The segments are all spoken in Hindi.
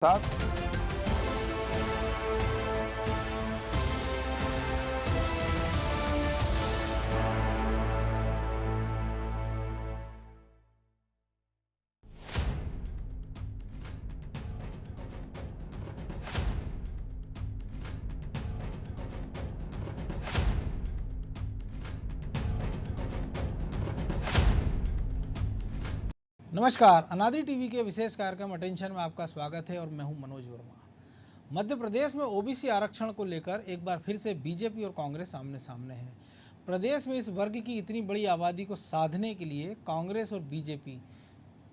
साथ नमस्कार, अनादि टीवी के विशेष कार्यक्रम अटेंशन में आपका स्वागत है और मैं हूं मनोज वर्मा। मध्य प्रदेश में ओबीसी आरक्षण को लेकर एक बार फिर से बीजेपी और कांग्रेस आमने सामने है। प्रदेश में इस वर्ग की इतनी बड़ी आबादी को साधने के लिए कांग्रेस और बीजेपी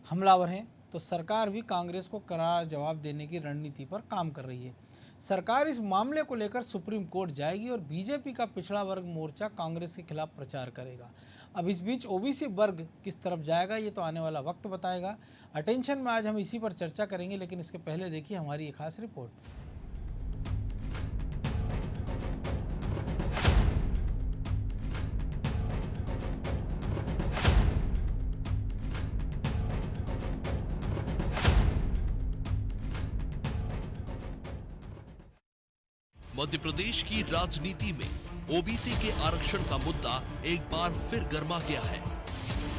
हमलावर हैं, तो सरकार भी कांग्रेस को करारा जवाब देने की रणनीति पर काम कर रही है। सरकार इस मामले को लेकर सुप्रीम कोर्ट जाएगी और बीजेपी का पिछड़ा वर्ग मोर्चा कांग्रेस के खिलाफ प्रचार करेगा। अब इस बीच ओबीसी वर्ग किस तरफ जाएगा, ये तो आने वाला वक्त बताएगा। अटेंशन में आज हम इसी पर चर्चा करेंगे, लेकिन इसके पहले देखिए हमारी एक खास रिपोर्ट। मध्य प्रदेश की राजनीति में ओबीसी के आरक्षण का मुद्दा एक बार फिर गर्मा गया है।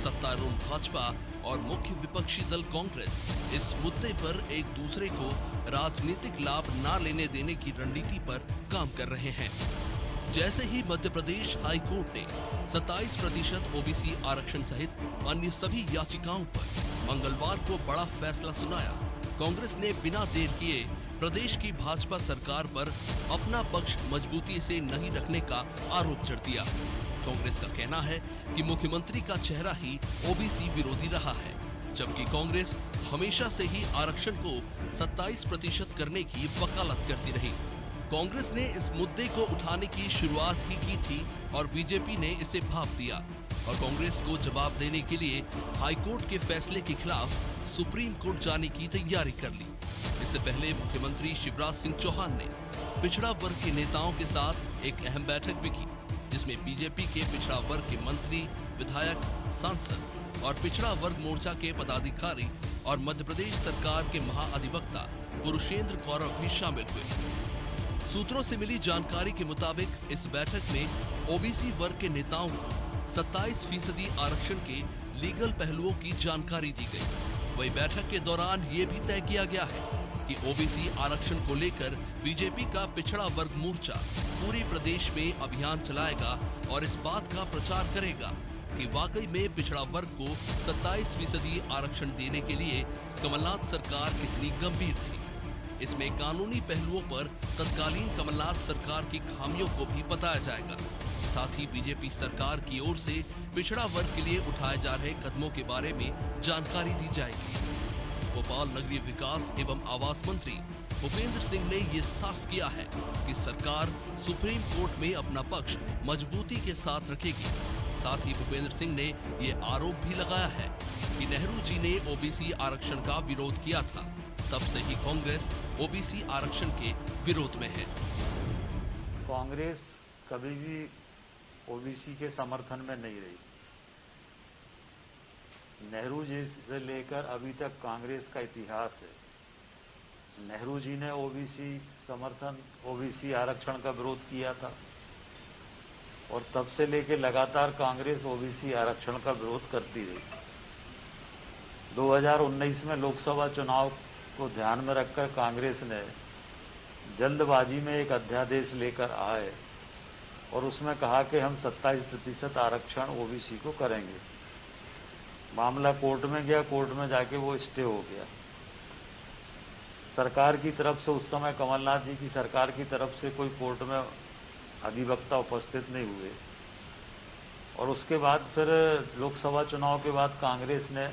सत्तारूढ़ भाजपा और मुख्य विपक्षी दल कांग्रेस इस मुद्दे पर एक दूसरे को राजनीतिक लाभ न लेने देने की रणनीति पर काम कर रहे हैं। जैसे ही मध्य प्रदेश हाई कोर्ट ने 27% ओबीसी आरक्षण सहित अन्य सभी याचिकाओं पर मंगलवार को बड़ा फैसला सुनाया, कांग्रेस ने बिना देर किए प्रदेश की भाजपा सरकार पर अपना पक्ष मजबूती से नहीं रखने का आरोप जड़ दिया। कांग्रेस का कहना है कि मुख्यमंत्री का चेहरा ही ओबीसी विरोधी रहा है, जबकि कांग्रेस हमेशा से ही आरक्षण को 27% करने की वकालत करती रही। कांग्रेस ने इस मुद्दे को उठाने की शुरुआत ही की थी और बीजेपी ने इसे भांप दिया और कांग्रेस को जवाब देने के लिए हाईकोर्ट के फैसले के खिलाफ सुप्रीम कोर्ट जाने की तैयारी कर ली। इससे पहले मुख्यमंत्री शिवराज सिंह चौहान ने पिछड़ा वर्ग के नेताओं के साथ एक अहम बैठक भी की, जिसमें बीजेपी के पिछड़ा वर्ग के मंत्री, विधायक, सांसद और पिछड़ा वर्ग मोर्चा के पदाधिकारी और मध्य प्रदेश सरकार के महाअधिवक्ता पुरुषेंद्र कौरव भी शामिल हुए। सूत्रों से मिली जानकारी के मुताबिक इस बैठक में ओबीसी वर्ग के नेताओं को 27% आरक्षण के लीगल पहलुओं की जानकारी दी गई। वही बैठक के दौरान ये भी तय किया गया है कि ओबीसी आरक्षण को लेकर बीजेपी का पिछड़ा वर्ग मोर्चा पूरे प्रदेश में अभियान चलाएगा और इस बात का प्रचार करेगा कि वाकई में पिछड़ा वर्ग को 27% आरक्षण देने के लिए कमलनाथ सरकार कितनी गंभीर थी। इसमें कानूनी पहलुओं पर तत्कालीन कमलनाथ सरकार की खामियों को भी बताया जाएगा। साथ ही बीजेपी सरकार की ओर से पिछड़ा वर्ग के लिए उठाए जा रहे कदमों के बारे में जानकारी दी जाएगी। भोपाल नगरीय विकास एवं आवास मंत्री भूपेंद्र सिंह ने ये साफ किया है कि सरकार सुप्रीम कोर्ट में अपना पक्ष मजबूती के साथ रखेगी। साथ ही भूपेंद्र सिंह ने ये आरोप भी लगाया है कि नेहरू जी ने ओबीसी आरक्षण का विरोध किया था, तब से ही कांग्रेस ओबीसी आरक्षण के विरोध में है। कांग्रेस कभी भी ओबीसी के समर्थन में नहीं रही। नेहरू जी से लेकर अभी तक कांग्रेस का इतिहास है। नेहरू जी ने ओबीसी आरक्षण का विरोध किया था और तब से लेकर लगातार कांग्रेस ओबीसी आरक्षण का विरोध करती रही। 2019 में लोकसभा चुनाव को ध्यान में रखकर कांग्रेस ने जल्दबाजी में एक अध्यादेश लेकर आए और उसमें कहा कि हम 27% आरक्षण ओबीसी को करेंगे। मामला कोर्ट में गया, कोर्ट में जाके वो स्टे हो गया। सरकार की तरफ से उस समय कमलनाथ जी की सरकार की तरफ से कोई कोर्ट में अधिवक्ता उपस्थित नहीं हुए और उसके बाद फिर लोकसभा चुनाव के बाद कांग्रेस ने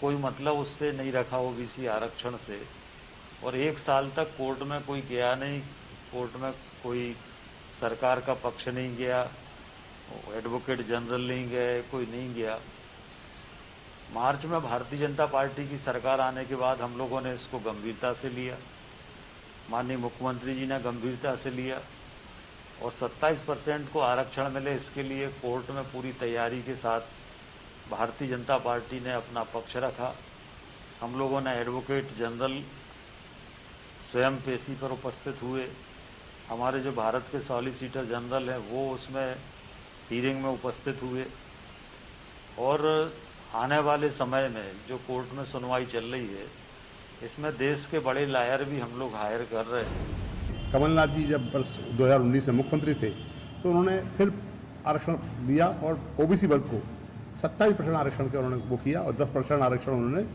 कोई मतलब उससे नहीं रखा ओबीसी आरक्षण से और 1 साल तक कोर्ट में कोई गया नहीं, कोर्ट में कोई सरकार का पक्ष नहीं गया, एडवोकेट जनरल नहीं गए, कोई नहीं गया। मार्च में भारतीय जनता पार्टी की सरकार आने के बाद हम लोगों ने इसको गंभीरता से लिया, माननीय मुख्यमंत्री जी ने गंभीरता से लिया और 27% को आरक्षण मिले, इसके लिए कोर्ट में पूरी तैयारी के साथ भारतीय जनता पार्टी ने अपना पक्ष रखा। हम लोगों ने एडवोकेट जनरल स्वयं पेशी पर उपस्थित हुए। हमारे जो भारत के सॉलिसिटर जनरल हैं वो उसमें हीयरिंग में उपस्थित हुए। और आने वाले समय में जो कोर्ट में सुनवाई चल रही है, इसमें देश के बड़े लॉयर भी हम लोग हायर कर रहे हैं। कमलनाथ जी जब वर्ष 2019 में मुख्यमंत्री थे तो उन्होंने फिर आरक्षण दिया और ओबीसी वर्ग को 27% आरक्षण का उन्होंने वो किया और 10% आरक्षण उन्होंने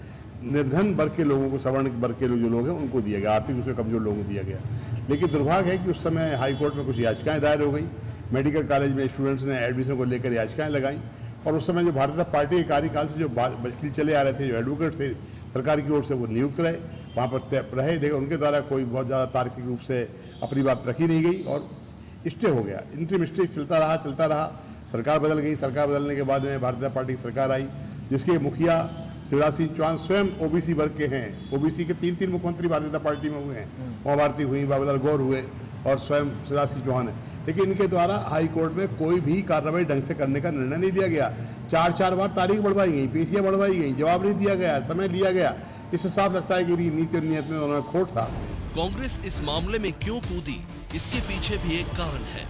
निर्धन वर्ग के लोगों को, सवर्ण वर्ग के जो लोग हैं उनको दिया गया, आर्थिक रूप से कमजोर लोगों को दिया गया। लेकिन दुर्भाग्य है कि उस समय हाईकोर्ट में कुछ याचिकाएं दायर हो गई। मेडिकल कॉलेज में स्टूडेंट्स ने एडमिशन को लेकर याचिकाएं लगाई और उस समय जो भारतीय जनता पार्टी के कार्यकाल से जो वकील चले आ रहे थे, जो एडवोकेट थे सरकार की ओर से, वो नियुक्त रहे, वहाँ पर रहे, लेकिन उनके द्वारा कोई बहुत ज़्यादा तार्किक रूप से अपनी बात रखी नहीं गई और स्टे हो गया। इंटरिम स्टे चलता रहा। सरकार बदल गई। सरकार बदलने के बाद में भारतीय जनता पार्टी की सरकार आई, जिसके मुखिया शिवराज सिंह चौहान स्वयं ओबीसी वर्ग के हैं। ओबीसी के 3 मुख्यमंत्री भारतीय जनता पार्टी में हुए हैं। उमा भारती हुई, बाबूलाल गौर हुए और स्वयं शिवराज सिंह चौहान है। लेकिन इनके द्वारा हाई कोर्ट में कोई भी कार्रवाई ढंग से करने का निर्णय नहीं दिया गया। 4 बार तारीख बढ़वाई गई, पेशियां बढ़वाई गई, जवाब नहीं दिया गया, समय लिया गया। इससे साफ लगता है कि नीति और नियत में उन्होंने खोट था। कांग्रेस इस मामले में क्यों कूदी, इसके पीछे भी एक कारण है।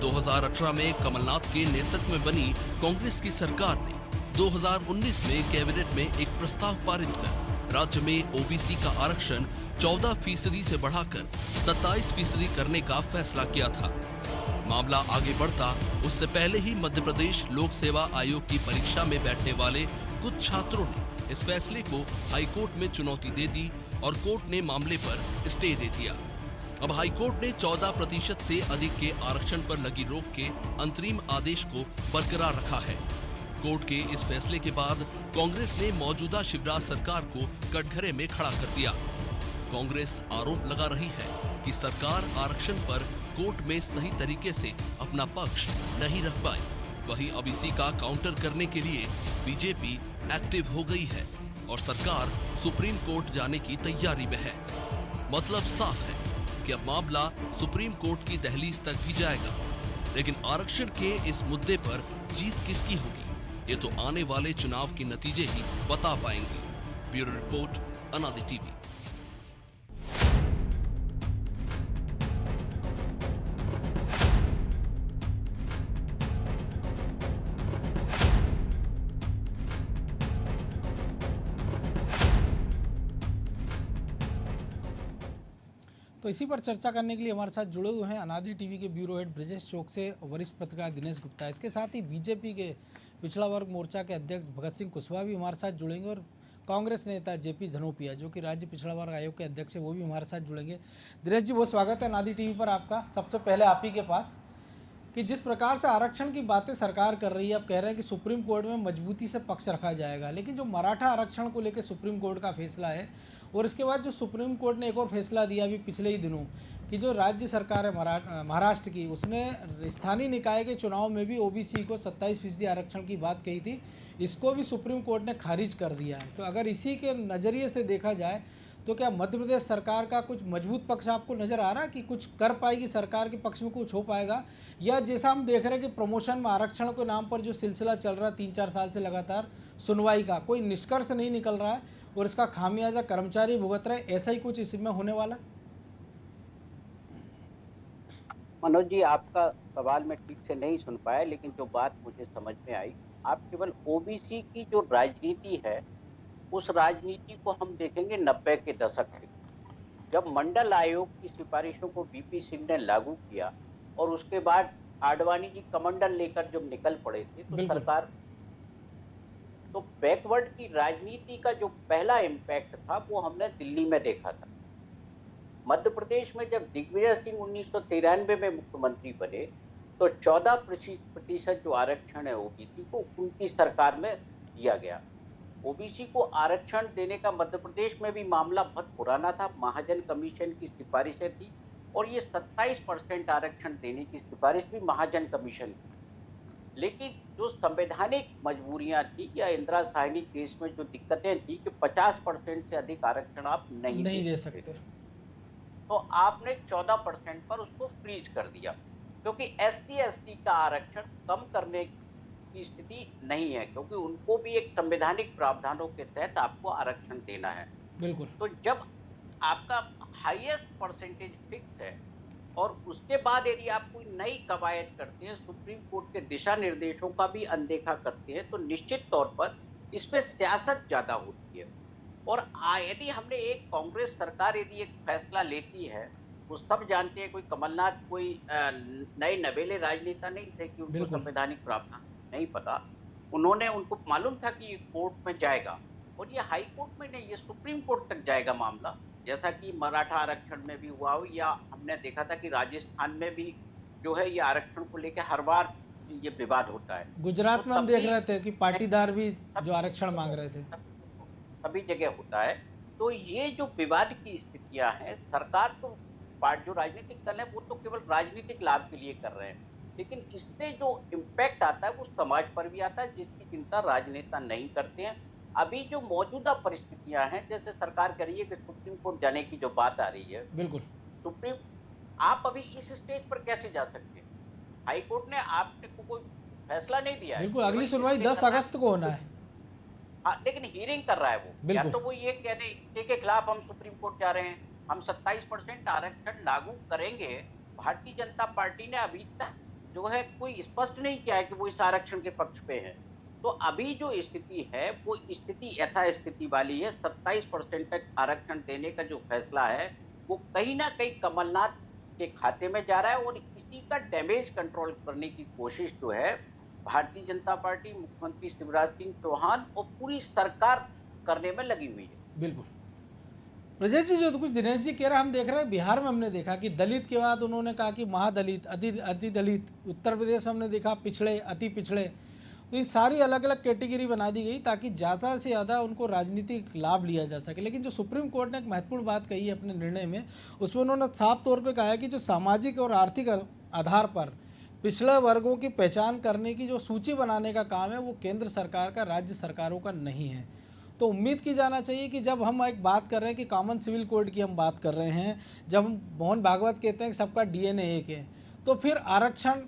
2018 में कमलनाथ के नेतृत्व में बनी कांग्रेस की सरकार ने 2019 में कैबिनेट में एक प्रस्ताव पारित कर राज्य में ओबीसी का आरक्षण 14% से बढ़ाकर 27% करने का फैसला किया था। मामला आगे बढ़ता उससे पहले ही मध्य प्रदेश लोक सेवा आयोग की परीक्षा में बैठने वाले कुछ छात्रों ने इस फैसले को हाईकोर्ट में चुनौती दे दी और कोर्ट ने मामले पर स्टे दे दिया। अब हाईकोर्ट ने 14% से अधिक के आरक्षण पर लगी रोक के अंतरिम आदेश को बरकरार रखा है। कोर्ट के इस फैसले के बाद कांग्रेस ने मौजूदा शिवराज सरकार को कटघरे में खड़ा कर दिया। कांग्रेस आरोप लगा रही है कि सरकार आरक्षण पर कोर्ट में सही तरीके से अपना पक्ष नहीं रख पाई। वहीं अब इसी का काउंटर करने के लिए बीजेपी एक्टिव हो गई है और सरकार सुप्रीम कोर्ट जाने की तैयारी में है। मतलब साफ है कि अब मामला सुप्रीम कोर्ट की दहलीज तक भी जाएगा। लेकिन आरक्षण के इस मुद्दे पर जीत किसकी होगी, ये तो आने वाले चुनाव के नतीजे ही बता पाएंगे। ब्यूरो रिपोर्ट, अनादि टीवी। तो इसी पर चर्चा करने के लिए हमारे साथ जुड़े हुए हैं अनादि टीवी के ब्यूरो हेड ब्रजेश चौक से वरिष्ठ पत्रकार दिनेश गुप्ता। इसके साथ ही बीजेपी के पिछड़ा वर्ग मोर्चा के अध्यक्ष भगत सिंह कुशवाहा भी हमारे साथ जुड़ेंगे और कांग्रेस नेता जेपी धनोपिया जो कि राज्य पिछड़ा वर्ग आयोग के अध्यक्ष है, वो भी हमारे साथ जुड़ेंगे। दिनेश जी, बहुत स्वागत है अनादि टीवी पर आपका। सबसे पहले आप ही के पास कि जिस प्रकार से आरक्षण की बातें सरकार कर रही है, अब कह रहे हैं कि सुप्रीम कोर्ट में मजबूती से पक्ष रखा जाएगा, लेकिन जो मराठा आरक्षण को लेकर सुप्रीम कोर्ट का फैसला है और इसके बाद जो सुप्रीम कोर्ट ने एक और फैसला दिया अभी पिछले ही दिनों कि जो राज्य सरकार है महाराष्ट्र की, उसने स्थानीय निकाय के चुनाव में भी ओबीसी को 27% आरक्षण की बात कही थी, इसको भी सुप्रीम कोर्ट ने खारिज कर दिया है। तो अगर इसी के नज़रिए से देखा जाए तो क्या मध्य प्रदेश सरकार का कुछ मजबूत पक्ष आपको नज़र आ रहा है कि कुछ कर पाएगी सरकार के पक्ष में, कुछ हो पाएगा, या जैसा हम देख रहे हैं कि प्रमोशन में आरक्षण के नाम पर जो सिलसिला चल रहा है 3-4 साल से लगातार सुनवाई का कोई निष्कर्ष नहीं निकल रहा है और इसका खामियाजा कर्मचारी भुगत रहे, ऐसा ही कुछ इसमें होने वाला? मनोज जी, आपका सवाल मैं ठीक से नहीं सुन पाया, लेकिन जो बात मुझे समझ में आई, आप केवल ओबीसी की जो राजनीति है उस राजनीति को हम देखेंगे 90 के दशक के, जब मंडल आयोग की सिफारिशों को वीपी सिंह ने लागू किया और उसके बाद आडवाणी जी कमंडल लेकर जब निकल पड़े थे तो सरकार, तो बैकवर्ड की राजनीति का जो पहला इम्पैक्ट था वो हमने दिल्ली में देखा था। मध्य प्रदेश में जब दिग्विजय सिंह 1993 में मुख्यमंत्री बने तो 14% जो आरक्षण है ओबीसी को उनकी सरकार में दिया गया। ओबीसी को आरक्षण देने का मध्य प्रदेश में भी मामला बहुत पुराना था, महाजन कमीशन की सिफारिशें थी और ये 27% आरक्षण देने की सिफारिश भी महाजन कमीशन की। लेकिन जो संवैधानिक मजबूरियां थी या इंदिरा साहनी केस में जो दिक्कतें थी कि 50% से अधिक आरक्षण आप नहीं दे सकते, तो आपने 14% पर उसको फ्रीज कर दिया, क्योंकि SC/ST का आरक्षण कम करने की स्थिति नहीं है, क्योंकि उनको भी एक संवैधानिक प्रावधानों के तहत आपको आरक्षण देना है। बिल्कुल। तो जब आपका हाईएस्ट परसेंटेज फिक्स है और उसके बाद यदि आप कोई नई कवायद करते हैं, सुप्रीम कोर्ट के दिशा निर्देशों का भी अनदेखा करते हैं, तो निश्चित तौर पर इसमें सियासत ज्यादा होती है। और यदि हमने एक कांग्रेस सरकार यदि एक फैसला लेती है, वो सब जानते हैं, कोई कमलनाथ कोई नए नवेले राजनेता नहीं थे कि उनको बिल्कुल। संवैधानिक प्रावधान नहीं पता। उनको मालूम था कि ये कोर्ट में जाएगा और ये हाई कोर्ट में नहीं, ये सुप्रीम कोर्ट तक जाएगा मामला, जैसा कि मराठा आरक्षण में भी हुआ हो, या हमने देखा था कि राजस्थान में भी जो है ये आरक्षण को लेकर हर बार ये विवाद होता है। गुजरात तो में हम तब देख भी रहे थे कि पाटीदार भी जो आरक्षण मांग रहे थे। सभी जगह होता है। तो ये जो विवाद की स्थितियां हैं, सरकार तो जो राजनीतिक दल है वो तो केवल राजनीतिक लाभ के लिए कर रहे हैं, लेकिन इससे जो इम्पैक्ट आता है वो समाज पर भी आता है, जिसकी चिंता राजनेता नहीं करते हैं। अभी जो मौजूदा परिस्थितियां हैं, जैसे सरकार कह रही है कि सुप्रीम कोर्ट जाने की जो बात आ रही है, बिल्कुल। सुप्रीम आप अभी इस स्टेज पर कैसे जा सकते हैं? हाई कोर्ट ने आपको कोई फैसला नहीं दिया है। बिल्कुल, अगली केवल सुनवाई इसलिए 10 कर रहा है। अगस्त को होना है। हाँ, लेकिन हियरिंग कर रहा है वो। या बिल्कुल। तो वो ये कह रहे के खिलाफ हम सुप्रीम कोर्ट जा रहे हैं, हम 27% आरक्षण लागू करेंगे। भारतीय जनता पार्टी ने अभी तक जो है कोई स्पष्ट नहीं किया है कि वो इस आरक्षण के पक्ष पे है। तो अभी जो स्थिति है वो स्थिति यथास्थिति वाली है। 27% तक आरक्षण देने का जो फैसला है वो कहीं ना कहीं कमलनाथ के खाते में जा रहा है और इसी का डैमेज कंट्रोल करने की कोशिश जो है भारतीय जनता पार्टी, मुख्यमंत्री शिवराज सिंह चौहान और पूरी सरकार करने में लगी हुई है। बिल्कुल। ब्रजेश जी, जो तो कुछ दिनेश जी कह रहे हैं, हम देख रहे हैं बिहार में हमने देखा कि दलित के बाद उन्होंने कहा कि महादलित, अति दलित। उत्तर प्रदेश में हमने देखा पिछड़े, अति पिछड़े। तो इन सारी अलग अलग कैटेगरी बना दी गई ताकि ज़्यादा से ज़्यादा उनको राजनीतिक लाभ लिया जा सके। लेकिन जो सुप्रीम कोर्ट ने एक महत्वपूर्ण बात कही है अपने निर्णय में, उसमें उन्होंने साफ तौर पे कहा है कि जो सामाजिक और आर्थिक आधार पर पिछड़े वर्गों की पहचान करने की जो सूची बनाने का काम है वो केंद्र सरकार का, राज्य सरकारों का नहीं है। तो उम्मीद की जाना चाहिए कि जब हम एक बात कर रहे हैं कि कॉमन सिविल कोड की हम बात कर रहे हैं, जब हम मोहन भागवत कहते हैं कि सबका डीएनए एक है, तो फिर आरक्षण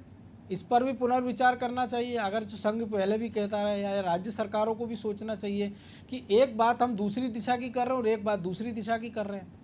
इस पर भी पुनर्विचार करना चाहिए। अगर जो संघ पहले भी कहता है, या राज्य सरकारों को भी सोचना चाहिए कि एक बात हम दूसरी दिशा की कर रहे हैं और एक बात दूसरी दिशा की कर रहे हैं।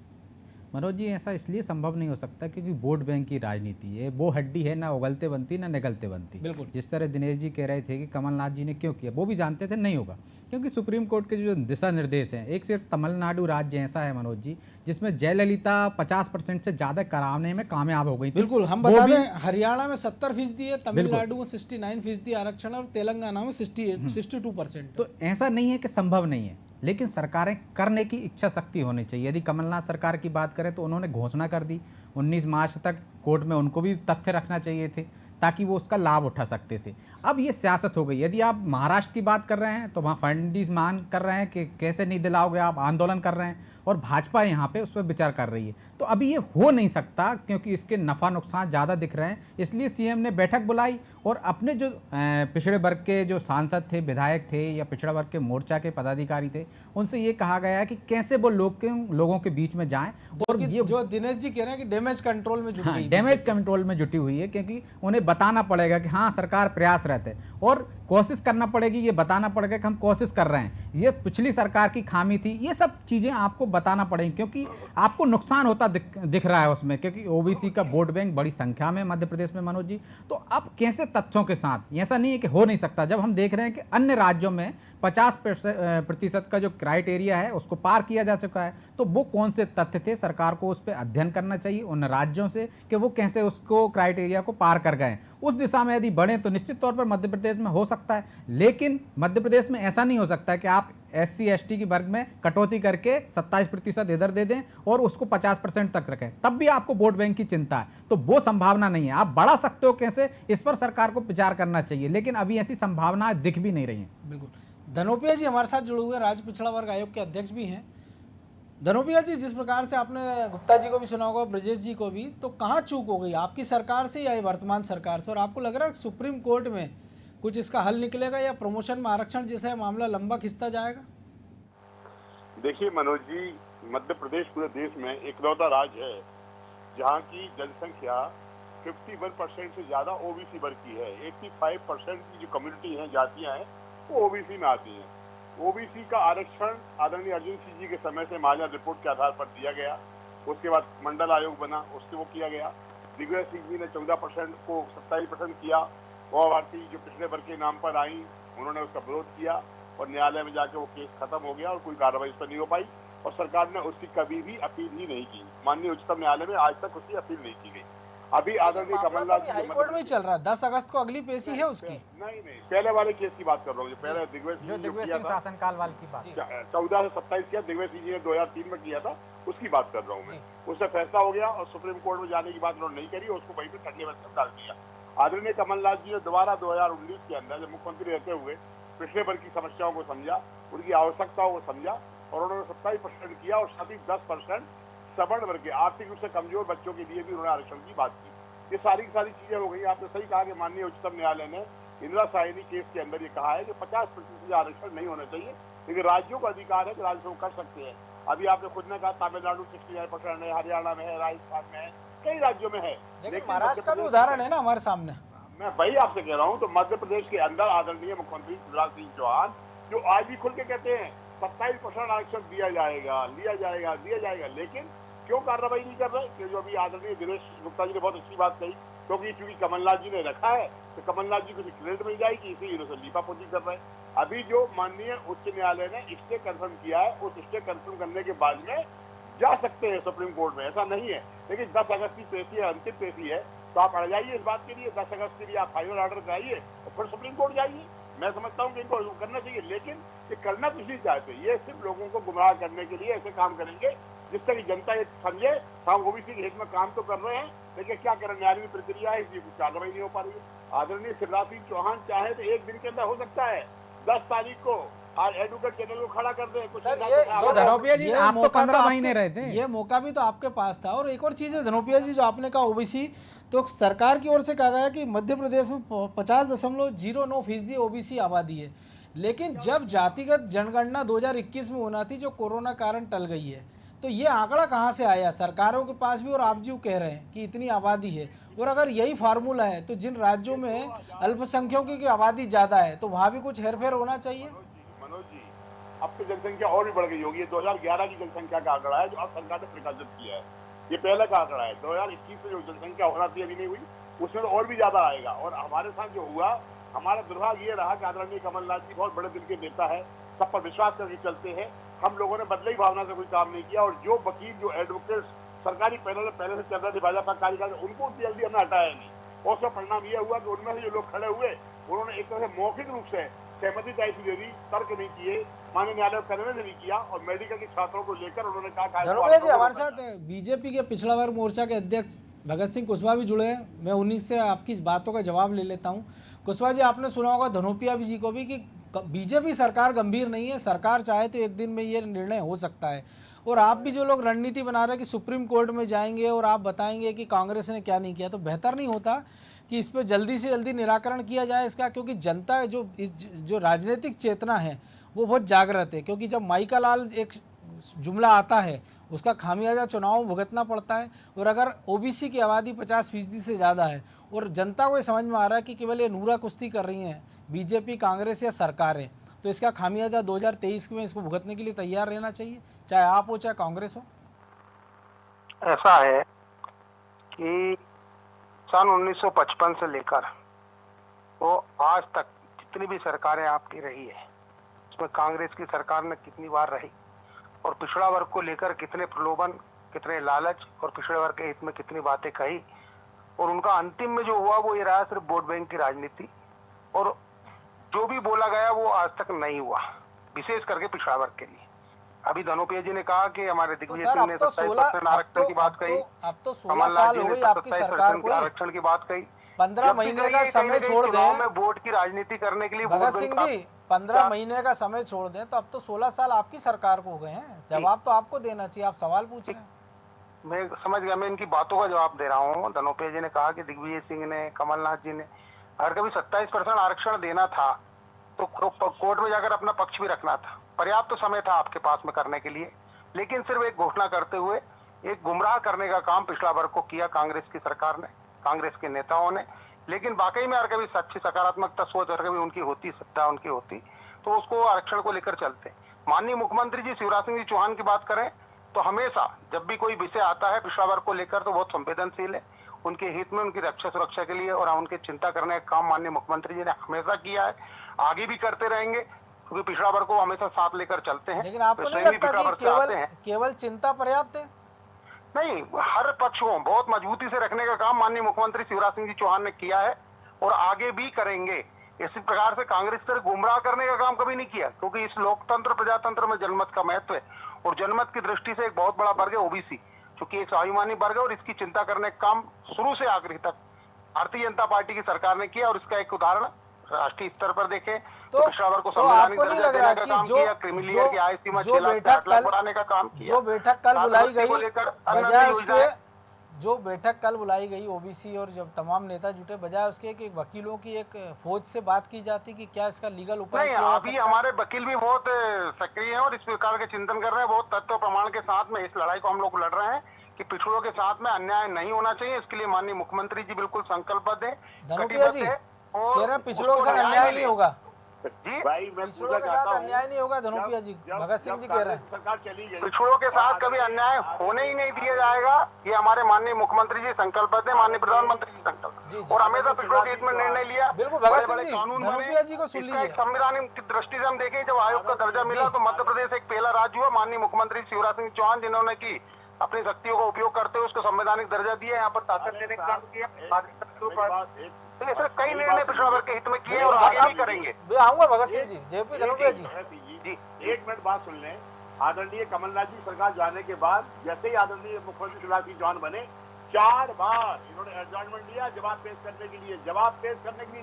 मनोज जी, ऐसा इसलिए संभव नहीं हो सकता क्योंकि वोट बैंक की राजनीति है। वो हड्डी है, ना उगलते बनती ना निगलते बनती। बिल्कुल। जिस तरह दिनेश जी कह रहे थे कि कमलनाथ जी ने क्यों किया, वो भी जानते थे नहीं होगा, क्योंकि सुप्रीम कोर्ट के जो दिशा निर्देश हैं, एक सिर्फ तमिलनाडु राज्य ऐसा है मनोज जी जिसमें जयललिता 50% से ज़्यादा कराने में कामयाब हो गई थी। बिल्कुल, हम बता दें हरियाणा में 70% है, तमिलनाडु में 69% आरक्षण और तेलंगाना में 62%। तो ऐसा नहीं है कि संभव नहीं है, लेकिन सरकारें करने की इच्छा शक्ति होनी चाहिए। यदि कमलनाथ सरकार की बात करें तो उन्होंने घोषणा कर दी 19 मार्च तक, कोर्ट में उनको भी तथ्य रखना चाहिए थे ताकि वो उसका लाभ उठा सकते थे। अब ये सियासत हो गई। यदि आप महाराष्ट्र की बात कर रहे हैं तो वहाँ फडणवीस मांग कर रहे हैं कि कैसे नहीं दिलाओगे, आप आंदोलन कर रहे हैं, और भाजपा यहाँ पे उस पर विचार कर रही है। तो अभी ये हो नहीं सकता क्योंकि इसके नफ़ा नुकसान ज़्यादा दिख रहे हैं। इसलिए सीएम ने बैठक बुलाई और अपने जो पिछड़े वर्ग के जो सांसद थे, विधायक थे या पिछड़ा वर्ग के मोर्चा के पदाधिकारी थे, उनसे ये कहा गया है कि कैसे वो लोगों के बीच में जाएं। और ये जो दिनेश जी कह रहे हैं कि डैमेज कंट्रोल में जुट गई है। डैमेज कंट्रोल में जुटी हुई है, क्योंकि उन्हें बताना पड़ेगा कि हाँ सरकार प्रयासरत है और कोशिश करना पड़ेगी, ये बताना पड़ेगा कि हम कोशिश कर रहे हैं, ये पिछली सरकार की खामी थी। ये सब चीज़ें आपको बताना पड़ेंगी क्योंकि आपको नुकसान होता दिख रहा है उसमें, क्योंकि ओबीसी का वोट बैंक बड़ी संख्या में मध्य प्रदेश में मनोज जी। तो अब कैसे तथ्यों के साथ, ऐसा नहीं है कि हो नहीं सकता, जब हम देख रहे हैं कि अन्य राज्यों में 50% का जो क्राइटेरिया है उसको पार किया जा चुका है, तो वो कौन से तथ्य थे, सरकार को उस पर अध्ययन करना चाहिए उन राज्यों से कि वो कैसे उसको क्राइटेरिया को पार कर गए। उस दिशा में यदि बढ़े तो निश्चित तौर पर मध्य प्रदेश में हो सकता है, लेकिन मध्य प्रदेश में ऐसा नहीं हो सकता है कि आप SC/ST की वर्ग में कटौती करके 27% इधर दे दें और उसको 50% तक रखें, तब भी आपको वोट बैंक की चिंता है। तो वो संभावना नहीं है। आप बढ़ा सकते हो कैसे, इस पर सरकार को विचार करना चाहिए, लेकिन अभी ऐसी संभावनाएं दिख भी नहीं रही हैं। बिल्कुल। धनोपिया जी हमारे साथ जुड़े हुए, राज्य पिछड़ा वर्ग आयोग के अध्यक्ष भी हैं। धनोपिया जी, जिस प्रकार से आपने गुप्ता जी को भी सुना होगा, ब्रजेश जी को भी, तो कहाँ चूक हो गई आपकी सरकार से या वर्तमान सरकार से? और आपको लग रहा है सुप्रीम कोर्ट में कुछ इसका हल निकलेगा या प्रमोशन में आरक्षण जैसा मामला लंबा खिंचता जाएगा? देखिए मनोज जी, मध्य प्रदेश पूरे देश में इकलौता राज्य है जहाँ की जनसंख्या 51% से ज्यादा ओबीसी वर्ग की है। 85% की जो कम्युनिटी है, जातियां हैं, वो ओबीसी में आती हैं। ओबीसी का आरक्षण आदरणीय अर्जुन सिंह जी के समय से महाजन रिपोर्ट के आधार पर दिया गया। उसके बाद मंडल आयोग बना, उससे वो किया गया। दिग्विजय सिंह जी ने 14% को 27% किया। गोवा भारती जो पिछड़े वर्ग के नाम पर आई, उन्होंने उसका विरोध किया और न्यायालय में जाके वो केस खत्म हो गया और कोई कार्रवाई उस पर नहीं हो पाई और सरकार ने उसकी कभी भी अपील ही नहीं की। माननीय उच्चतम न्यायालय में आज तक उसकी अपील नहीं की गई। अभी आदरणीय कमलनाथ जी हाईकोर्ट में चल रहा है, 10 अगस्त को अगली पेशी है उसकी। नहीं, पहले वाले केस की बात कर रहा हूँ, पहले दिग्विजय जो सिंह दिग्विजय सिंह शासनकाल वाली की बात, 14 से 27 किया, दिग्विजय सिंह जी ने 2003 में किया था, उसकी बात कर रहा हूँ मैं। उससे फैसला हो गया और सुप्रीम कोर्ट में जाने की बात उन्होंने नहीं करी, उसको वहीं पे ठंडे में डाल दिया। आदरणीय कमलनाथ जी ने दोबारा 2019 के अंदर जब मुख्यमंत्री रहते हुए पिछड़े वर्ग की समस्याओं को समझा, उनकी आवश्यकताओं को समझा और उन्होंने 27% किया और साथ ही 10% सवर्ण वर्ग के आर्थिक रूप से कमजोर बच्चों के लिए भी उन्होंने आरक्षण की बात की। ये सारी चीजें हो गई। आपने सही कहा कि माननीय उच्चतम न्यायालय ने इंदिरा साहनी केस के अंदर ये कहा है कि 50% आरक्षण नहीं होना चाहिए, लेकिन राज्यों का अधिकार है कि राज्य कर सकते हैं। अभी आपने खुद ने कहा तमिलनाडु 69% है, हरियाणा में है, राजस्थान में है, कई राज्यों में है, लेकिन महाराष्ट्र का भी उदाहरण है ना हमारे सामने। मैं वही आपसे कह रहा हूँ। तो मध्य प्रदेश के अंदर आदरणीय मुख्यमंत्री शिवराज सिंह चौहान जो आज भी खुल के कहते हैं 27% आरक्षण दिया जाएगा, लिया जाएगा, दिया जाएगा, लेकिन क्यों कार्रवाई नहीं कर रहे? कि जो अभी आदरणीय दिनेश गुप्ता जी ने बहुत अच्छी बात कही, क्योंकि चूंकि कमलनाथ जी ने रखा है तो कमलनाथ जी को क्रेडिट मिल जाएगी, इसी इन्होंने लीपापोती कर रहे हैं। अभी जो माननीय उच्च न्यायालय ने स्टे कंफर्म किया है, उस स्टे कंफर्म करने के बाद में जा सकते हैं सुप्रीम कोर्ट में, ऐसा नहीं है। लेकिन 10 अगस्त की पेशी है, अंतिम पेशी है, तो आप अड़ जाइए इस बात के लिए। 10 अगस्त के लिए आप फाइनल ऑर्डर कराइए और फिर सुप्रीम कोर्ट जाइए। मैं समझता हूँ कि इनको करना चाहिए, लेकिन ये करना कुछ नहीं चाहते। ये सिर्फ लोगों को गुमराह करने के लिए ऐसे काम करेंगे जिससे कि जनता ये समझे हम ओबीसी के हित में काम तो कर रहे हैं, लेकिन क्या करें, न्यायालयी प्रक्रिया है, इसलिए कुछ कार्रवाई नहीं हो पा रही है। आदरणीय शिवराज सिंह चौहान चाहे तो एक दिन के अंदर हो सकता है, 10 तारीख को आज एडवोकेट जनरल को खड़ा कर दे। कुछ धनोपिया जी, आप तो 15 महीने रहे थे, ये मौका भी तो आपके पास था। और एक और चीज है धनोपिया जी, जो आपने कहा ओबीसी, तो सरकार की ओर से कहा गया कि मध्य प्रदेश में 50.09% ओबीसी आबादी है, लेकिन जब जातिगत जनगणना 2021 में होना थी, जो कोरोना कारण टल गई है, तो ये आंकड़ा कहाँ से आया? सरकारों के पास भी, और आप जी कह रहे हैं कि इतनी आबादी है, और अगर यही फार्मूला है तो जिन राज्यों में अल्पसंख्यकों की आबादी ज़्यादा है तो वहाँ भी कुछ हेरफेर होना चाहिए। मनोज जी, अब तो जनसंख्या और भी बढ़ गई होगी। 2011 की जनसंख्या का आंकड़ा है जो अब सरकार ने प्रकाशित किया है, ये पहले का आंकड़ा है। 2021 में जो जनसंख्या होना थी अभी नहीं हुई, उसमें तो और भी ज्यादा आएगा। और हमारे साथ जो हुआ, हमारा दुर्भाग्य ये रहा कि आदरणीय कमलनाथ जी बहुत बड़े दिल के नेता है, सब पर विश्वास करके चलते हैं। हम लोगों ने बदले ही भावना से कोई काम नहीं किया, और जो वकील, जो एडवोकेट सरकारी पैनल पहले से चल रहे थे भाजपा कार्यकाल, उनको जल्दी हमने हटाया नहीं। और उसका परिणाम यह हुआ कि उनमें से जो लोग खड़े हुए, उन्होंने एक तरह से मौखिक रूप से सहमति तय दे दी, तर्क नहीं किए, माननीय न्यायालय करने नहीं किया, और मेडिकल के छात्रों को लेकर उन्होंने कहा। धनोपिया जी, हमारे साथ बीजेपी के पिछड़ा वर्ग मोर्चा के अध्यक्ष भगत सिंह कुशवाहा भी जुड़े हैं, मैं उन्हीं से आपकी इस बातों का जवाब ले लेता हूँ। कुशवाहा जी, आपने सुना होगा धनोपिया जी को भी कि बीजेपी सरकार गंभीर नहीं है, सरकार चाहे तो एक दिन में ये निर्णय हो सकता है। और आप भी जो लोग रणनीति बना रहे हैं कि सुप्रीम कोर्ट में जाएंगे और आप बताएंगे कि कांग्रेस ने क्या नहीं किया, तो बेहतर नहीं होता कि इस पर जल्दी से जल्दी निराकरण किया जाए इसका? क्योंकि जनता जो राजनीतिक चेतना है वो बहुत जागृत है, क्योंकि जब माइका लाल एक जुमला आता है उसका खामियाजा चुनाव में भुगतना पड़ता है। और अगर ओबीसी की आबादी 50% से ज़्यादा है और जनता को ये समझ में आ रहा है कि केवल ये नूरा कुश्ती कर रही हैं बीजेपी, कांग्रेस या सरकारें, तो इसका खामियाजा 2023 में इसको भुगतने के लिए तैयार रहना चाहिए, चाहे आप हो चाहे कांग्रेस हो। ऐसा है कि सन 1955 से लेकर वो आज तक जितनी भी सरकारें आपकी रही है, उसमें कांग्रेस की सरकार ने कितनी बार रही और पिछड़ा वर्ग को लेकर कितने प्रलोभन, कितने लालच और पिछड़े वर्ग के हित में कितनी बातें कही, और उनका अंतिम में जो हुआ वो ये रहा सिर्फ वोट बैंक की राजनीति, और जो भी बोला गया वो आज तक नहीं हुआ, विशेष करके पिछड़ा वर्ग के लिए। अभी धनोपिया जी ने कहा कि हमारे दिग्विजय सिंह ने 27% आरक्षण की बात कही, अब तो 16 साल हो गई आपकी सरकार को, आरक्षण की बात कही। 15 महीने का समय छोड़ दें, में वोट की राजनीति करने के लिए भगत सिंह जी 15 महीने का समय छोड़ दें, तो अब तो 16 साल आपकी सरकार को हो गए हैं। जवाब तो आपको देना चाहिए, आप सवाल पूछ रहे हैं। मैं समझ गया, मैं इनकी बातों का जवाब दे रहा हूँ। धनोपिया जी ने कहा कि दिग्विजय सिंह ने, कमलनाथ जी ने अगर कभी 27% आरक्षण देना था तो कोर्ट में जाकर अपना पक्ष भी रखना था, पर्याप्त तो समय था आपके पास में करने के लिए, लेकिन सिर्फ एक घोषणा करते हुए एक गुमराह करने का काम पिछड़ा वर्ग को किया कांग्रेस की सरकार ने, कांग्रेस के नेताओं ने। लेकिन वाकई में अगर कभी सच्ची सकारात्मकता सोच अगर कभी उनकी होती, सत्ता उनकी होती, तो उसको आरक्षण को लेकर चलते। माननीय मुख्यमंत्री जी शिवराज सिंह जी चौहान की बात करें तो तो हमेशा जब भी कोई विषय आता है पिछड़ा वर्ग को लेकर तो बहुत संवेदनशील है, उनके हित में, उनकी रक्षा सुरक्षा के लिए और उनके चिंता करने का काम माननीय मुख्यमंत्री जी ने हमेशा किया है, आगे भी करते रहेंगे, क्योंकि पिछड़ा वर्ग को हमेशा साथ लेकर चलते हैं। लेकिन आपको तो नहीं स्वयं भी लगता पिछड़ा कि वर्ग से आते हैं। केवल चिंता पर्याप्त है? नहीं, हर पक्ष को बहुत मजबूती से रखने का काम माननीय मुख्यमंत्री शिवराज सिंह जी चौहान ने किया है और आगे भी करेंगे। इसी प्रकार से कांग्रेस से गुमराह करने का काम कभी नहीं किया, क्योंकि इस लोकतंत्र प्रजातंत्र में जनमत का महत्व है और जनमत की दृष्टि से एक बहुत बड़ा वर्ग है ओबीसी, क्योंकि एक स्वाभिमानी वर्ग है और इसकी चिंता करने का काम शुरू से आखिरी तक भारतीय जनता पार्टी की सरकार ने किया। और इसका एक उदाहरण राष्ट्रीय स्तर पर देखें तो पिछड़ा वर्ग को संवैधानिक आपको नहीं दर्जा लग रहा देने का कि काम किया, क्रीमिलेयर की आय सीमा 6 लाख से 8 लाख बढ़ाने का काम किया, जो बैठक कल बुलाई गई, बजाय उसके योजनाएं जो बैठक कल बुलाई गई ओबीसी और जब तमाम नेता जुटे, बजाय उसके कि वकीलों की एक फौज से बात की जाती कि क्या इसका लीगल उपाय नहीं, किया जा अभी सकता है? हमारे वकील भी बहुत सक्रिय हैं और इस प्रकार के चिंतन कर रहे हैं, बहुत तथ्य प्रमाण के साथ में इस लड़ाई को हम लोग लड़ रहे हैं कि पिछड़ों के साथ में अन्याय नहीं होना चाहिए। इसके लिए माननीय मुख्यमंत्री जी बिल्कुल संकल्पबद्ध है, धनुपिया जी कह रहे हैं पिछड़ों के साथ अन्याय नहीं होगा, जी, भाई मैं पिछड़ों पूछना के चाहता साथ हूं, अन्याय नहीं होगा। धनुपिया जी, भगत सिंह जी कह रहे हैं सरकार चली गई, पिछड़ों के साथ कभी अन्याय होने ही नहीं दिया जाएगा, ये हमारे माननीय मुख्यमंत्री जी संकल्पबद्ध है, माननीय प्रधानमंत्री जी संकल्प और हमेशा पिछड़ों के हित में निर्णय लिया। बिल्कुल भगत सिंह बड़े-बड़े जी, कानून धनुपिया जी को बने। सुन इसका एक लीजिए। संवैधानिक की दृष्टि से हम देखें, जब आयोग का दर्जा मिला तो मध्य प्रदेश एक पहला राज्य हुआ, माननीय मुख्यमंत्री शिवराज सिंह चौहान जिन्होंने की अपनी शक्तियों का उपयोग करते हुए उसको संवैधानिक दर्जा दिया, यहाँ पर ताकत देने का काम किया। तो ऐसे कई निर्णय पिछड़ा वर्ग के हित में किए और आगे भी करेंगे। मैं आऊंगा भगत सिंह जी, जेपी धनुपिया जी। जी एक मिनट बात सुन लें। आदरणीय कमलनाथ जी सरकार जाने के बाद जैसे ही आदरणीय मुख्यमंत्री शिवराज सिंह चौहान बने, 4 बार इन्होंने एडजॉर्नमेंट दिया जवाब पेश करने के लिए,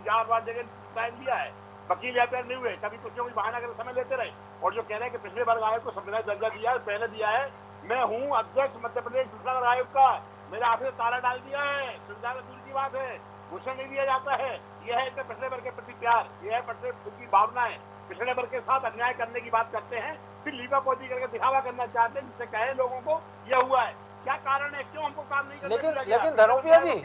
4 बार जगह टाइम दिया है, वकील यहाँ नहीं हुए, कभी कुछ न कुछ बहाना कर समय लेते रहे। और जो कह रहे हैं कि पिछले वर्ग आयोग को संवैधानिक दर्जा दिया है, पहले दिया है, मैं हूँ अध्यक्ष मध्य प्रदेश पिछड़ा वर्ग आयोग का, मेरे ऑफिस ताला डाल दिया है, सुविधा दूर की बात है, घुसने नहीं दिया जाता है। यह है पिछड़े वर्ग के प्रति प्यार, यह है पिछड़े वर्ग की भावना है। पिछड़े वर्ग के साथ अन्याय करने की बात करते हैं, फिर लीपापोती करके दिखावा करना चाहते हैं, जिससे कहे लोगों को यह हुआ है। क्या कारण है, क्यों हमको काम नहीं करना? लेकिन धनुपिया जी,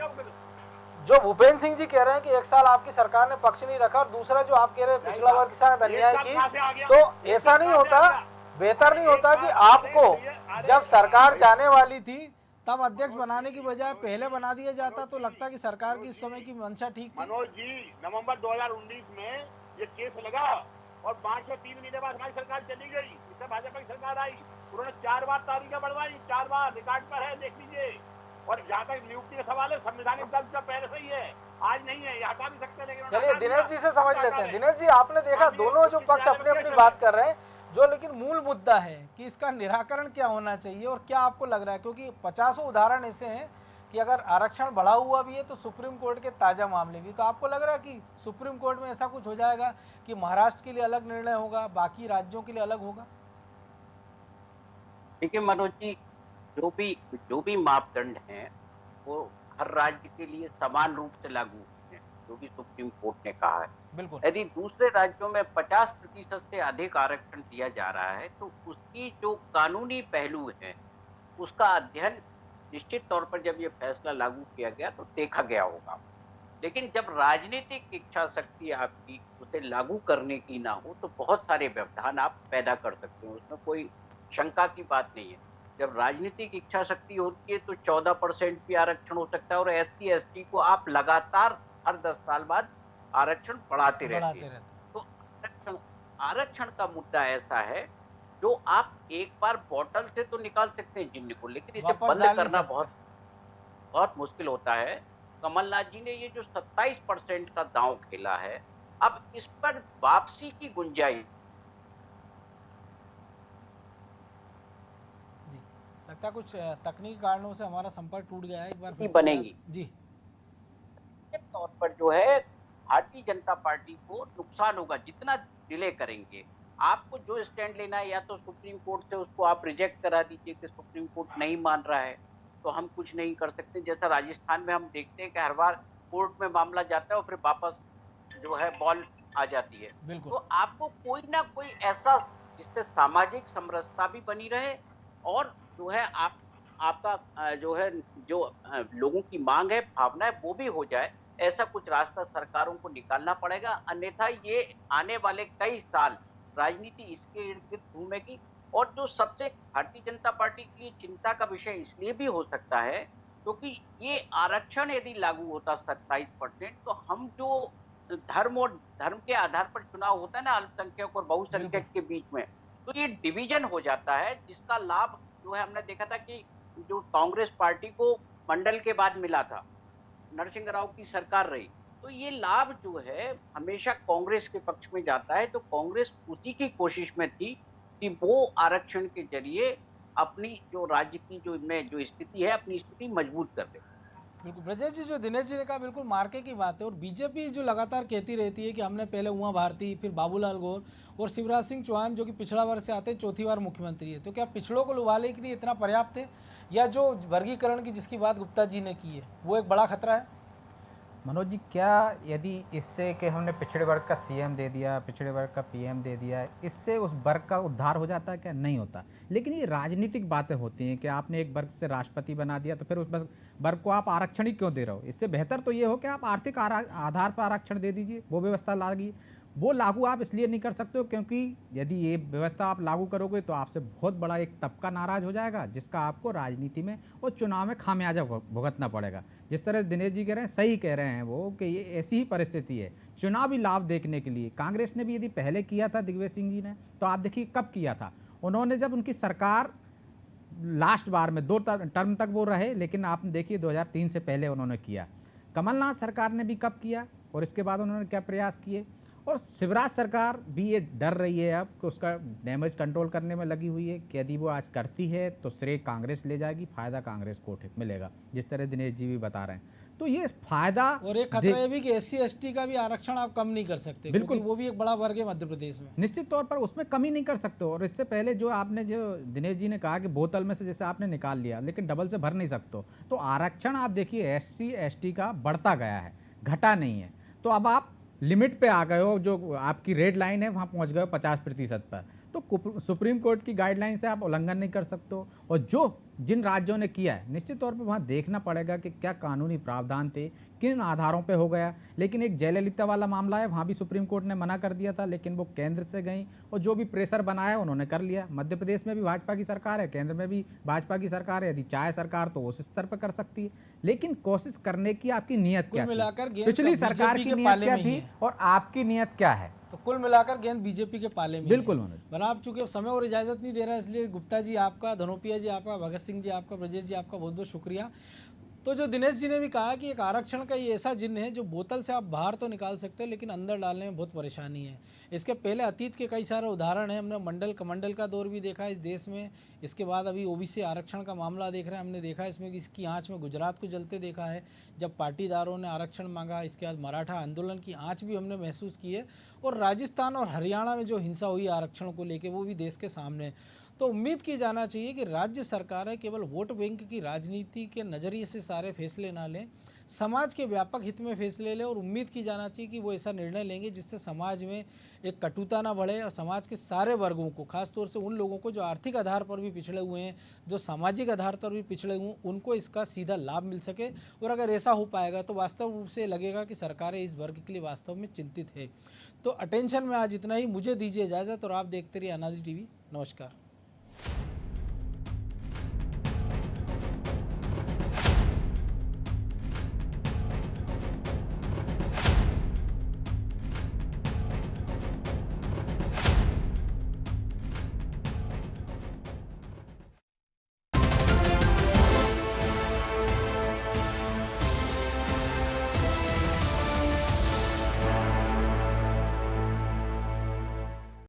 जो भूपेंद्र सिंह जी कह रहे हैं कि 1 साल आपकी सरकार ने पक्ष नहीं रखा, और दूसरा जो आप कह रहे हैं पिछड़ा वर्ग के साथ अन्याय की, तो ऐसा नहीं होता, बेहतर नहीं होता कि आपको जब सरकार जाने वाली थी तब अध्यक्ष बनाने की बजाय पहले बना दिया जाता, तो लगता कि सरकार की इस समय की मंशा ठीक थी? मनोज जी, नवंबर 2019 में ये केस लगा और 5 से 3 महीने बाद हमारी सरकार चली गई, इससे भाजपा की सरकार आई, उन्होंने 4 बार तारीखें बढ़वाई, 4 बार रिकॉर्ड पर है, देख लीजिए। और जहाँ तक नियुक्ति का सवाल है, संवैधानिक दर्जा पहले से ही है, आज नहीं है, ये हटा भी सकते हैं, लेकिन चलिए दिनेश जी से समझ लेते हैं। दिनेश जी, आपने देखा दोनों जो पक्ष अपनी अपनी बात कर रहे हैं, जो लेकिन मूल मुद्दा है कि इसका निराकरण क्या होना चाहिए और क्या आपको लग रहा है, क्योंकि 50 उदाहरण ऐसे हैं कि अगर आरक्षण बढ़ा हुआ भी है तो सुप्रीम कोर्ट के ताज़ा मामले भी, तो आपको लग रहा है कि सुप्रीम कोर्ट में ऐसा कुछ हो जाएगा कि महाराष्ट्र के लिए अलग निर्णय होगा, बाकी राज्यों के लिए अलग होगा? देखिए मनोज जी, जो भी मापदंड हैं वो हर राज्य के लिए समान रूप से लागू हैं, जो भी सुप्रीम कोर्ट ने कहा है। बिल्कुल। यदि दूसरे राज्यों में 50% से अधिक आरक्षण दिया जा रहा है तो उसकी जो कानूनी पहलू है उसका अध्ययन निश्चित तौर पर जब ये फैसला लागू किया गया तो देखा गया होगा। लेकिन जब राजनीतिक इच्छा शक्ति आपकी उसे लागू करने की ना हो तो बहुत सारे व्यवधान आप पैदा कर सकते हो, उसमें कोई शंका की बात नहीं है। जब राजनीतिक इच्छा शक्ति होती है तो 14% भी आरक्षण हो सकता है और SC ST को आप लगातार हर 10 साल बाद आरक्षण बढ़ाते रहते हैं। तो आरक्षण का मुद्दा ऐसा है जो आप एक बार बोतल से तो निकाल सकते हैं जिन्न को, लेकिन इसे बंद करना बहुत मुश्किल होता है। कमलनाथ जी ने ये जो 27% का दांव खेला है, अब इस पर वापसी की गुंजाइश लगता कुछ तकनीकी कारणों से हमारा संपर्क टूट गया है, एक बार फिर बनेगी जी। तौर पर जो है भारतीय जनता पार्टी को नुकसान होगा जितना डिले करेंगे। आपको जो स्टैंड लेना है, या तो सुप्रीम कोर्ट से उसको आप रिजेक्ट करा दीजिए कि सुप्रीम कोर्ट नहीं मान रहा है तो हम कुछ नहीं कर सकते। जैसा राजस्थान में हम देखते हैं कि हर बार कोर्ट में मामला जाता है और फिर वापस जो है बॉल आ जाती है। तो आपको कोई ना कोई ऐसा जिससे सामाजिक समरसता भी बनी रहे और जो है आपका जो है जो लोगों की मांग है, भावना है, वो भी हो जाए, ऐसा कुछ रास्ता सरकारों को निकालना पड़ेगा। अन्यथा ये आने वाले कई साल राजनीति इसके इर्द गिर्द घूमेगी और जो सबसे भारतीय जनता पार्टी के लिए चिंता का विषय इसलिए भी हो सकता है क्योंकि ये आरक्षण यदि लागू होता 27%, तो हम जो धर्म और धर्म के आधार पर चुनाव होता है ना अल्पसंख्यक और बहुसंख्यक के बीच में, तो ये डिवीजन हो जाता है, जिसका लाभ जो है हमने देखा था कि जो कांग्रेस पार्टी को मंडल के बाद मिला था, नरसिंह राव की सरकार रही, तो ये लाभ जो है हमेशा कांग्रेस के पक्ष में जाता है। तो कांग्रेस उसी की कोशिश में थी कि वो आरक्षण के जरिए अपनी जो राज्य की जो स्थिति है, अपनी स्थिति मजबूत कर दे। बिल्कुल ब्रजेश जी, जो दिनेश जी ने कहा बिल्कुल मार्के की बात है। और बीजेपी जो लगातार कहती रहती है कि हमने पहले उमा भारती, फिर बाबूलाल गौर और शिवराज सिंह चौहान जो कि पिछड़ा वर्ग से आते हैं, चौथी बार मुख्यमंत्री है, तो क्या पिछड़ों को लुभाने के लिए इतना पर्याप्त है, या जो वर्गीकरण की जिसकी बात गुप्ता जी ने की है वो एक बड़ा खतरा है? मनोज जी, क्या यदि इससे कि हमने पिछड़े वर्ग का सीएम दे दिया, पिछड़े वर्ग का पीएम दे दिया, इससे उस वर्ग का उद्धार हो जाता है? क्या नहीं होता। लेकिन ये राजनीतिक बातें होती हैं कि आपने एक वर्ग से राष्ट्रपति बना दिया तो फिर उस वर्ग को आप आरक्षण ही क्यों दे रहे हो? इससे बेहतर तो ये हो कि आप आर्थिक आधार पर आरक्षण दे दीजिए, वो व्यवस्था लागी। वो लागू आप इसलिए नहीं कर सकते हो क्योंकि यदि ये व्यवस्था आप लागू करोगे तो आपसे बहुत बड़ा एक तबका नाराज हो जाएगा, जिसका आपको राजनीति में और चुनाव में खामियाजा भुगतना पड़ेगा। जिस तरह दिनेश जी कह रहे हैं, सही कह रहे हैं वो, कि ये ऐसी ही परिस्थिति है। चुनावी लाभ देखने के लिए कांग्रेस ने भी यदि पहले किया था, दिग्विजय सिंह जी ने, तो आप देखिए कब किया था। उन्होंने जब उनकी सरकार लास्ट बार में 2 टर्म तक वो रहे, लेकिन आपने देखिए 2003 से पहले उन्होंने किया। कमलनाथ सरकार ने भी कब किया और इसके बाद उन्होंने क्या प्रयास किए। और शिवराज सरकार भी ये डर रही है अब कि उसका डैमेज कंट्रोल करने में लगी हुई है कि यदि वो आज करती है तो श्रेय कांग्रेस ले जाएगी, फायदा कांग्रेस को मिलेगा, जिस तरह दिनेश जी भी बता रहे हैं। तो ये फायदा, और एक खतरा ये भी कि SC/ST का भी आरक्षण आप कम नहीं कर सकते, बिल्कुल, वो भी एक बड़ा वर्ग है मध्य प्रदेश में। निश्चित तौर पर उसमें कमी नहीं कर सकते हो। और इससे पहले जो दिनेश जी ने कहा कि बोतल में से जैसे आपने निकाल लिया लेकिन डबल से भर नहीं सकते, तो आरक्षण आप देखिए SC/ST का बढ़ता गया है, घटा नहीं है। तो अब आप लिमिट पे आ गए हो, जो आपकी रेड लाइन है वहाँ पहुँच गए हो 50% पर। तो सुप्रीम कोर्ट की गाइडलाइन से आप उल्लंघन नहीं कर सकते हो। और जिन राज्यों ने किया है, निश्चित तौर पर वहाँ देखना पड़ेगा कि क्या कानूनी प्रावधान थे, किन आधारों पे हो गया। लेकिन एक जयललिता वाला मामला है, वहाँ भी सुप्रीम कोर्ट ने मना कर दिया था, लेकिन वो केंद्र से गई और जो भी प्रेशर बनाया उन्होंने कर लिया। मध्य प्रदेश में भी भाजपा की सरकार है, केंद्र में भी भाजपा की सरकार है। यदि चाहे सरकार तो उस स्तर पर कर सकती है, लेकिन कोशिश करने की आपकी नीयत क्या थी, पिछली सरकार की नीयत क्या थी और आपकी नीयत क्या है? तो कुल मिलाकर गेंद बीजेपी के पाले में। बिल्कुल मनोज। बनाब चूंकि समय और इजाजत नहीं दे रहा है, इसलिए गुप्ता जी आपका, धनोपिया जी आपका, भगत सिंह जी आपका, ब्रजेश जी आपका बहुत बहुत शुक्रिया। तो जो दिनेश जी ने भी कहा कि एक आरक्षण का ये ऐसा जिन्न है जो बोतल से आप बाहर तो निकाल सकते हैं, लेकिन अंदर डालने में बहुत परेशानी है। इसके पहले अतीत के कई सारे उदाहरण हैं। हमने मंडल कमंडल का दौर भी देखा है इस देश में। इसके बाद अभी OBC आरक्षण का मामला देख रहे हैं, हमने देखा इसमें इसकी आँच में गुजरात को जलते देखा है जब पाटीदारों ने आरक्षण मांगा। इसके बाद मराठा आंदोलन की आँच भी हमने महसूस की है, और राजस्थान और हरियाणा में जो हिंसा हुई आरक्षण को लेकर वो भी देश के सामने। तो उम्मीद की जाना चाहिए कि राज्य सरकारें केवल वोट बैंक की राजनीति के नज़रिए से सारे फैसले ना लें, समाज के व्यापक हित में फैसले लें। और उम्मीद की जाना चाहिए कि वो ऐसा निर्णय लेंगे जिससे समाज में एक कटुता ना बढ़े और समाज के सारे वर्गों को, खासतौर से उन लोगों को जो आर्थिक आधार पर भी पिछड़े हुए हैं, जो सामाजिक आधार पर भी पिछड़े हुए हैं, उनको इसका सीधा लाभ मिल सके। और अगर ऐसा हो पाएगा तो वास्तव रूप से लगेगा कि सरकारें इस वर्ग के लिए वास्तव में चिंतित है। तो अटेंशन में आज इतना ही। मुझे दीजिए इजाज़त और आप देखते रहिए अनादि TV। नमस्कार।